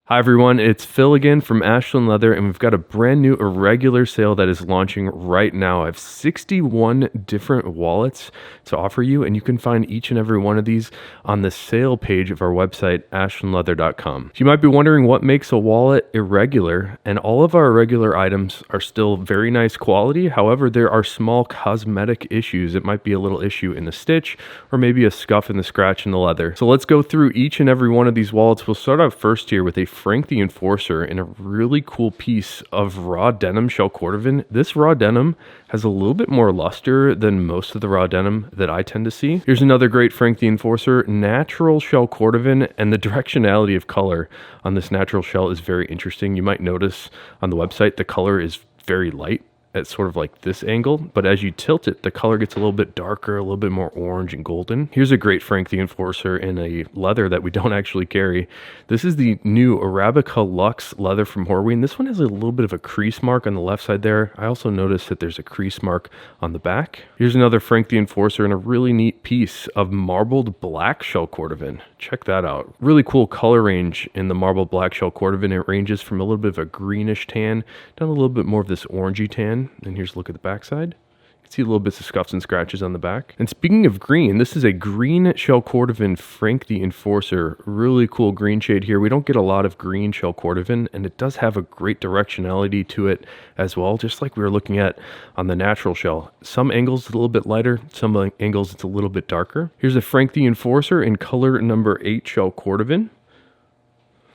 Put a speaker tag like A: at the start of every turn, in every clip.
A: Hi everyone, it's Phil again from Ashland Leather, and we've got a brand new irregular sale that is launching right now. I have 61 different wallets to offer you, and you can find each and every one of these on the sale page of our website, ashlandleather.com. You might be wondering what makes a wallet irregular, and all of our irregular items are still very nice quality. However, there are small cosmetic issues. It might be a little issue in the stitch, or maybe a scuff in the scratch in the leather. So let's go through each and every one of these wallets. We'll start out first here with a Frank the Enforcer in a really cool piece of raw denim shell cordovan. This raw denim has a little bit more luster than most of the raw denim that I tend to see. Here's another great Frank the Enforcer natural shell cordovan, and the directionality of color on this natural shell is very interesting. You might notice on the website the color is very light at sort of like this angle, but as you tilt it, the color gets a little bit darker, a little bit more orange and golden. Here's a great Frank the Enforcer in a leather that we don't actually carry. This is the new Arabica Luxe leather from Horween, and this one has a little bit of a crease mark on the left side there. I also noticed that there's a crease mark on the back. Here's another Frank the Enforcer in a really neat piece of marbled black shell cordovan. Check that out. Really cool color range in the marbled black shell cordovan. It ranges from a little bit of a greenish tan down a little bit more of this orangey tan. And here's a look at the backside. You can see little bits of scuffs and scratches on the back. And speaking of green, this is a green shell cordovan Frank the Enforcer. Really cool green shade here. We don't get a lot of green shell cordovan, and it does have a great directionality to it as well, just like we were looking at on the natural shell. Some angles it's a little bit lighter, some angles it's a little bit darker. Here's a Frank the Enforcer in color number 8 shell cordovan.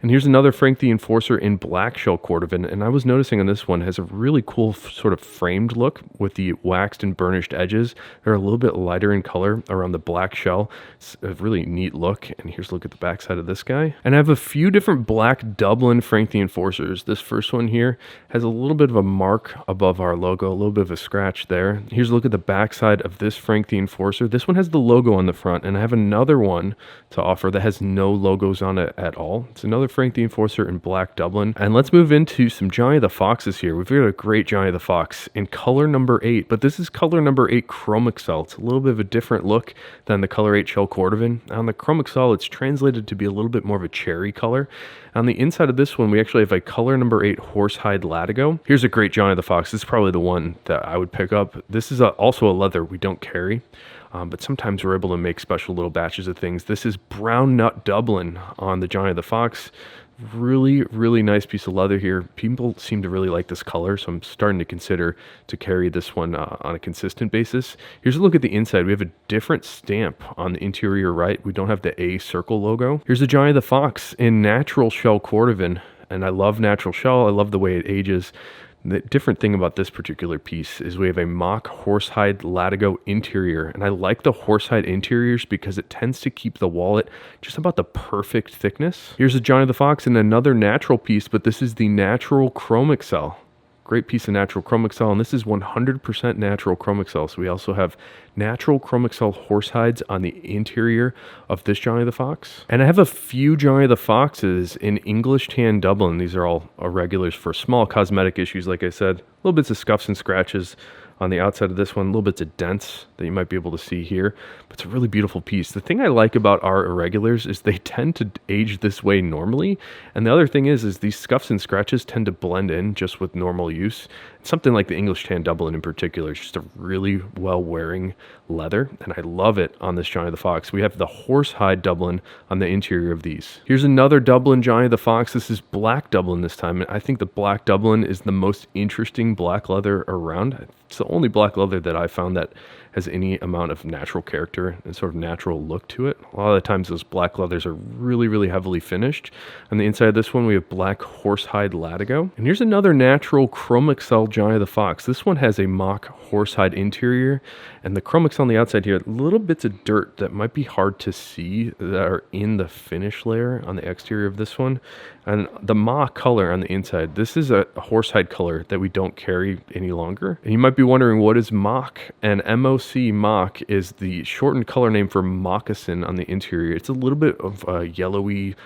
A: And here's another Frank the Enforcer in black shell cordovan, and I was noticing on this one has a really cool sort of framed look with the waxed and burnished edges. They're a little bit lighter in color around the black shell. It's a really neat look, and here's a look at the backside of this guy. And I have a few different black Dublin Frank the Enforcers. This first one here has a little bit of a mark above our logo, a little bit of a scratch there. Here's a look at the backside of this Frank the Enforcer. This one has the logo on the front, and I have another one to offer that has no logos on it at all. It's another Frank the Enforcer in black Dublin. And let's move into some Johnny the Foxes here. We've got a great Johnny the Fox in color number 8, but this is color number 8 Chrome Excel. It's a little bit of a different look than the color 8 shell cordovan. On the Chrome Excel, it's translated to be a little bit more of a cherry color. On the inside of this one, we actually have a color number 8 Horsehide Latigo. Here's a great Johnny the Fox. This is probably the one that I would pick up. This is also a leather we don't carry. But sometimes we're able to make special little batches of things. This is Brown Nut Dublin on the Johnny the Fox. Really, really nice piece of leather here. People seem to really like this color, so I'm starting to consider to carry this one on a consistent basis. Here's a look at the inside. We have a different stamp on the interior right. We don't have the A circle logo. Here's the Johnny the Fox in natural shell cordovan, and I love natural shell. I love the way it ages. The different thing about this particular piece is we have a mock horsehide latigo interior, and I like the horsehide interiors because it tends to keep the wallet just about the perfect thickness. Here's a Johnny the Fox in another natural piece, but this is the natural Chrome Excel. Great piece of natural Chrome Excel, and this is 100% natural Chrome Excel. So we also have natural Chrome Excel horsehides on the interior of this Johnny the Fox. And I have a few Johnny the Foxes in English Tan Dublin. These are all irregulars for small cosmetic issues, like I said. Little bits of scuffs and scratches on the outside of this one, little bits of dents that you might be able to see here, but it's a really beautiful piece. The thing I like about our irregulars is they tend to age this way normally, and the other thing is these scuffs and scratches tend to blend in just with normal use. Something like the English Tan Dublin in particular is just a really well-wearing leather, and I love it on this Johnny the Fox. We have the horsehide Dublin on the interior of these. Here's another Dublin Johnny the Fox. This is black Dublin this time, and I think the black Dublin is the most interesting black leather around. It's the only black leather that I found that has any amount of natural character and sort of natural look to it. A lot of the times those black leathers are really, really heavily finished. On the inside of this one, we have black horsehide latigo. And here's another natural Chrome Excel Johnny the Fox. This one has a mock horsehide interior, and the Chrome Excel on the outside here, little bits of dirt that might be hard to see that are in the finish layer on the exterior of this one. And the mock color on the inside, this is a horsehide color that we don't carry any longer. And you might be wondering, what is mock? And MOC mock is the shortened color name for moccasin on the interior. It's a little bit of a yellowy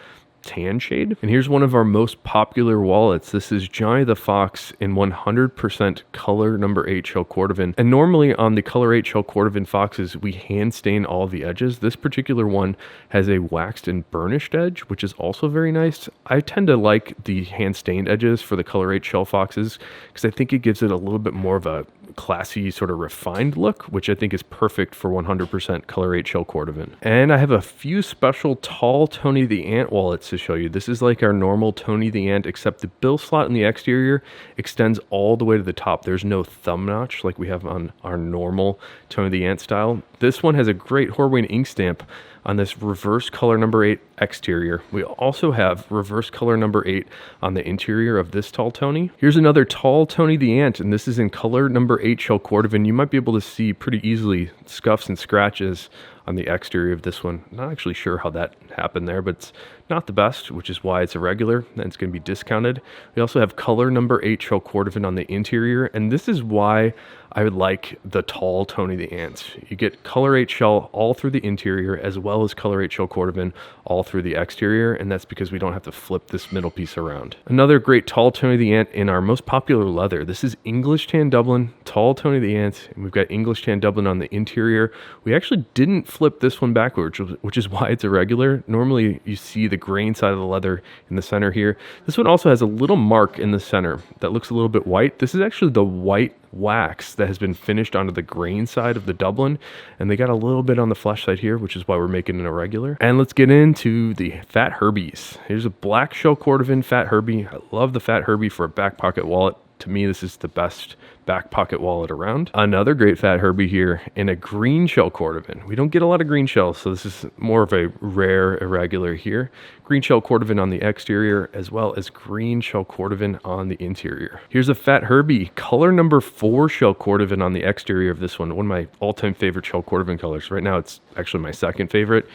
A: tan shade. And here's one of our most popular wallets. This is Johnny the Fox in 100% color number 8 shell cordovan. And normally on the color 8 shell cordovan foxes, we hand stain all the edges. This particular one has a waxed and burnished edge, which is also very nice. I tend to like the hand stained edges for the color 8 shell foxes because I think it gives it a little bit more of a classy sort of refined look, which I think is perfect for 100% color 8 shell cordovan. And I have a few special tall Tony the Ant wallets to show you. This is like our normal Tony the Ant, except the bill slot in the exterior extends all the way to the top. There's no thumb notch like we have on our normal Tony the Ant style. This one has a great Horween ink stamp on this reverse color number 8 exterior. We also have reverse color number 8 on the interior of this tall Tony. Here's another tall Tony the Ant, and this is in color number 8 shell cordovan. You might be able to see pretty easily scuffs and scratches on the exterior of this one. Not actually sure how that happened there, but it's not the best, which is why it's irregular and it's going to be discounted. We also have color number 8 shell cordovan on the interior, and this is why I would like the tall Tony the Ant. You get color 8 shell all through the interior as well as color 8 shell cordovan all through the exterior, and that's because we don't have to flip this middle piece around. Another great tall Tony the Ant in our most popular leather. This is English Tan Dublin, tall Tony the Ant, and we've got English Tan Dublin on the interior. We actually didn't flip this one backwards, which is why it's irregular. Normally you see the grain side of the leather in the center here. This one also has a little mark in the center that looks a little bit white. This is actually the white wax that has been finished onto the grain side of the Dublin, and they got a little bit on the flesh side here, which is why we're making it irregular. And let's get into the Fat Herbies. Here's a black shell cordovan Fat Herbie. I love the Fat Herbie for a back pocket wallet. To me, this is the best back pocket wallet around. Another great Fat Herbie here in a green shell cordovan. We don't get a lot of green shells, so this is more of a rare irregular here. Green shell cordovan on the exterior as well as green shell cordovan on the interior. Here's a Fat Herbie, color number 4 shell cordovan on the exterior of this one of my all-time favorite shell cordovan colors. Right now it's actually my second favorite,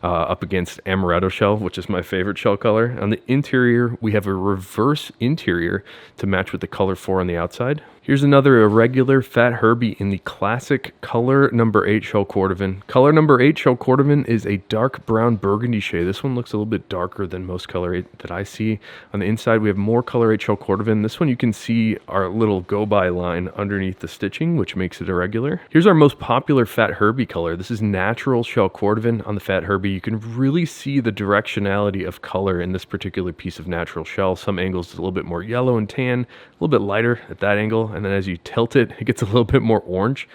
A: up against Amaretto shell, which is my favorite shell color. On the interior, we have a reverse interior to match with the color 4 on the outside. Here's another irregular Fat Herbie in the classic color number 8 shell cordovan. Color number 8 shell cordovan is a dark brown burgundy shade. This one looks a little bit darker than most color 8 that I see. On the inside, we have more color 8 shell cordovan. This one you can see our little go-by line underneath the stitching, which makes it irregular. Here's our most popular Fat Herbie color. This is natural shell cordovan on the Fat Herbie. You can really see the directionality of color in this particular piece of natural shell. Some angles is a little bit more yellow and tan, a little bit lighter at that angle, and then as you tilt it, it gets a little bit more orange,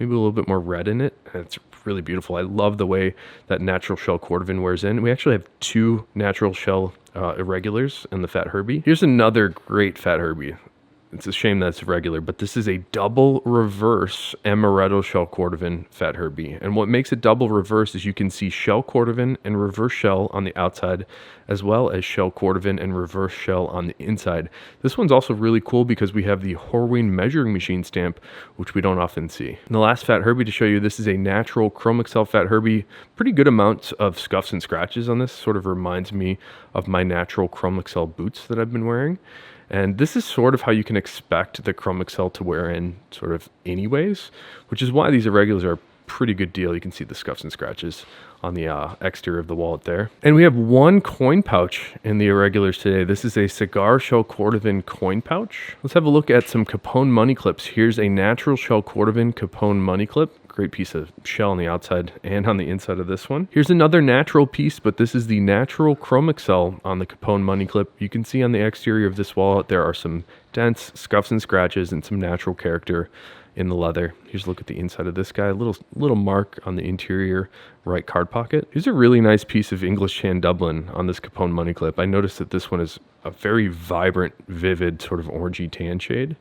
A: maybe a little bit more red in it, and it's really beautiful. I love the way that natural shell cordovan wears in. We actually have 2 natural shell irregulars in the Fat Herbie. Here's another great Fat Herbie. It's a shame that it's irregular, but this is a double reverse Amaretto shell cordovan Fat Herbie. And what makes it double reverse is you can see shell cordovan and reverse shell on the outside, as well as shell cordovan and reverse shell on the inside. This one's also really cool because we have the Horween measuring machine stamp, which we don't often see. And the last Fat Herbie to show you, this is a natural Chrome Excel Fat Herbie. Pretty good amounts of scuffs and scratches on this. Sort of reminds me of my natural Chrome Excel boots that I've been wearing. And this is sort of how you can expect the Chrome Excel to wear in sort of anyways, which is why these irregulars are a pretty good deal. You can see the scuffs and scratches on the exterior of the wallet there. And we have 1 coin pouch in the irregulars today. This is a cigar shell cordovan coin pouch. Let's have a look at some Capone money clips. Here's a natural shell cordovan Capone money clip. Great piece of shell on the outside and on the inside of this one. Here's another natural piece, but this is the natural Chrome Excel on the Capone money clip. You can see on the exterior of this wallet there are some dents, scuffs and scratches, and some natural character in the leather. Here's a look at the inside of this guy. A little mark on the interior right card pocket. Here's a really nice piece of English Tan Dublin on this Capone money clip. I noticed that this one is a very vibrant, vivid sort of orangey tan shade.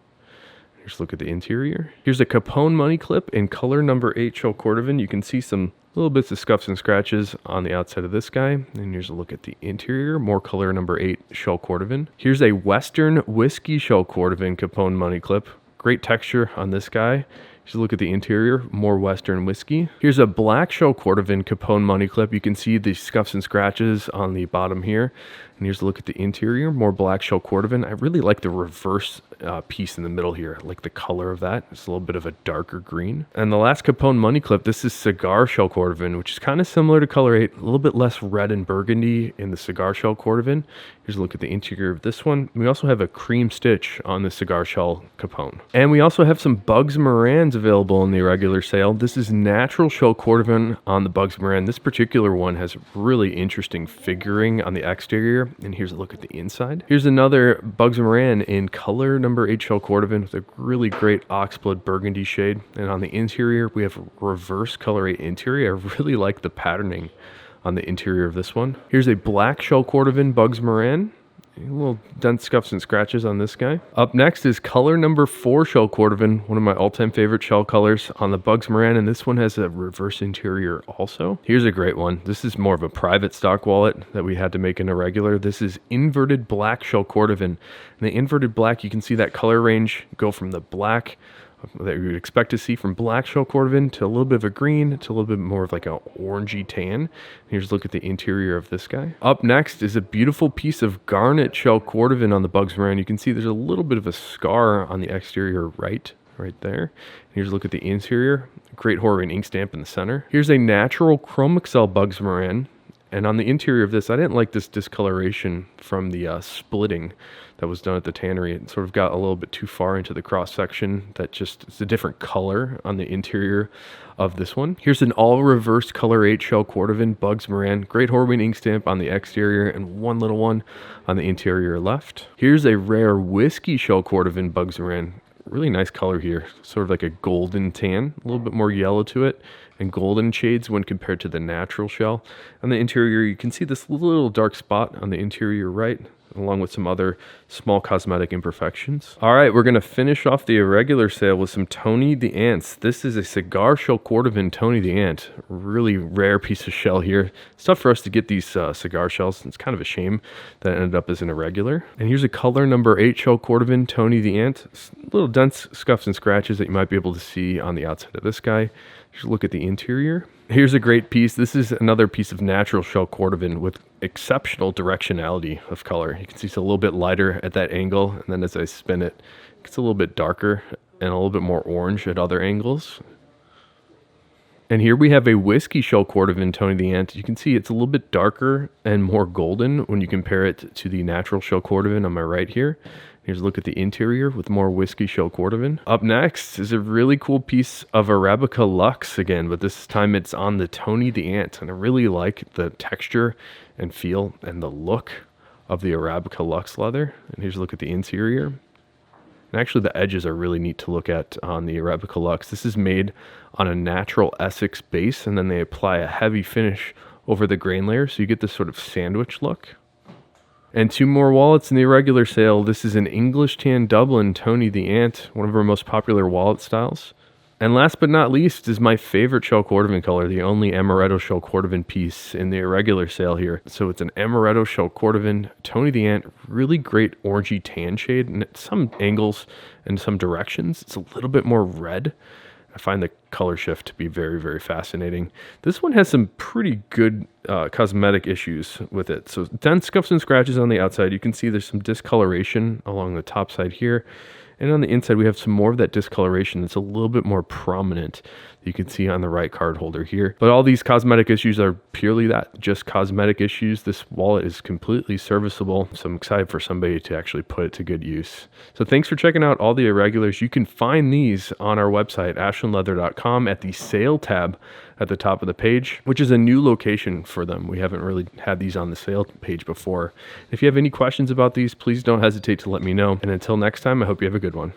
A: Here's a look at the interior. Here's a Capone money clip in color number 8 shell cordovan. You can see some little bits of scuffs and scratches on the outside of this guy. And here's a look at the interior, more color number 8 shell cordovan. Here's a Western whiskey shell cordovan Capone money clip. Great texture on this guy. Here's a look at the interior, more Western whiskey. Here's a black shell cordovan Capone money clip. You can see the scuffs and scratches on the bottom here. And here's a look at the interior, more black shell cordovan. I really like the reverse piece in the middle here. I like the color of that. It's a little bit of a darker green. And the last Capone money clip, this is cigar shell cordovan, which is kind of similar to color 8, a little bit less red and burgundy in the cigar shell cordovan. Here's a look at the interior of this one. We also have a cream stitch on the cigar shell Capone. And we also have some Bugs Morans available in the Irregular Sale. This is natural shell cordovan on the Bugs Moran. This particular one has really interesting figuring on the exterior. And here's a look at the inside. Here's another Bugs Moran in color number 8 shell cordovan with a really great oxblood burgundy shade. And on the interior, we have reverse color 8 interior. I really like the patterning on the interior of this one. Here's a black shell cordovan Bugs Moran. A little dent, scuffs, and scratches on this guy. Up next is color number 4 shell cordovan, one of my all-time favorite shell colors on the Bugs Moran, and this one has a reverse interior also. Here's a great one. This is more of a private stock wallet that we had to make an irregular. This is inverted black shell cordovan. And the inverted black, you can see that color range go from the black that you would expect to see from black shell cordovan to a little bit of a green to a little bit more of like an orangey tan. Here's a look at the interior of this guy. Up next is a beautiful piece of garnet shell cordovan on the Bugs Moran. You can see there's a little bit of a scar on the exterior right there. Here's a look at the interior. Great Horween ink stamp in the center. Here's a natural chromexcel Bugs Moran. And on the interior of this, I didn't like this discoloration from the splitting that was done at the tannery. It sort of got a little bit too far into the cross section. It's a different color on the interior of this one. Here's an all reverse color 8 shell cordovan Bugs Moran. Great Horween ink stamp on the exterior and one little one on the interior left. Here's a rare whiskey shell cordovan Bugs Moran. Really nice color here, sort of like a golden tan, a little bit more yellow to it, and golden shades when compared to the natural shell. On the interior, you can see this little dark spot on the interior right, along with some other small cosmetic imperfections. All right, we're gonna finish off the Irregular Sale with some Tony the Ants. This is a cigar shell cordovan Tony the Ant. Really rare piece of shell here. It's tough for us to get these cigar shells. It's kind of a shame that it ended up as an irregular. And here's a color number 8 shell cordovan Tony the Ant. Little dents, scuffs, and scratches that you might be able to see on the outside of this guy. Here's a look at the interior. Here's a great piece. This is another piece of natural shell cordovan with exceptional directionality of color. You can see it's a little bit lighter at that angle, and then as I spin it, it gets a little bit darker and a little bit more orange at other angles. And here we have a whiskey shell cordovan Tony the Ant. You can see it's a little bit darker and more golden when you compare it to the natural shell cordovan on my right here. Here's a look at the interior with more whiskey shell cordovan. Up next is a really cool piece of Arabica Luxe again, but this time it's on the Tony the Ant. And I really like the texture and feel and the look of the Arabica Luxe leather. And here's a look at the interior. And actually the edges are really neat to look at on the Arabica Luxe. This is made on a natural Essex base, and then they apply a heavy finish over the grain layer, so you get this sort of sandwich look. And 2 more wallets in the Irregular Sale. This is an English tan Dublin Tony the Ant, one of our most popular wallet styles. And last but not least is my favorite shell cordovan color, the only amaretto shell cordovan piece in the Irregular Sale here. So it's an amaretto shell cordovan Tony the Ant, really great orangey tan shade, and at some angles and some directions, it's a little bit more red. I find the color shift to be very, very fascinating. This one has some pretty good cosmetic issues with it. So dents, scuffs, and scratches on the outside. You can see there's some discoloration along the top side here. And on the inside, we have some more of that discoloration that's a little bit more prominent. You can see on the right card holder here. But all these cosmetic issues are purely that, just cosmetic issues. This wallet is completely serviceable, so I'm excited for somebody to actually put it to good use. So thanks for checking out all the Irregulars. You can find these on our website, ashlandleather.com, at the sale tab at the top of the page, which is a new location for them. We haven't really had these on the sale page before. If you have any questions about these, please don't hesitate to let me know. And until next time, I hope you have a good one.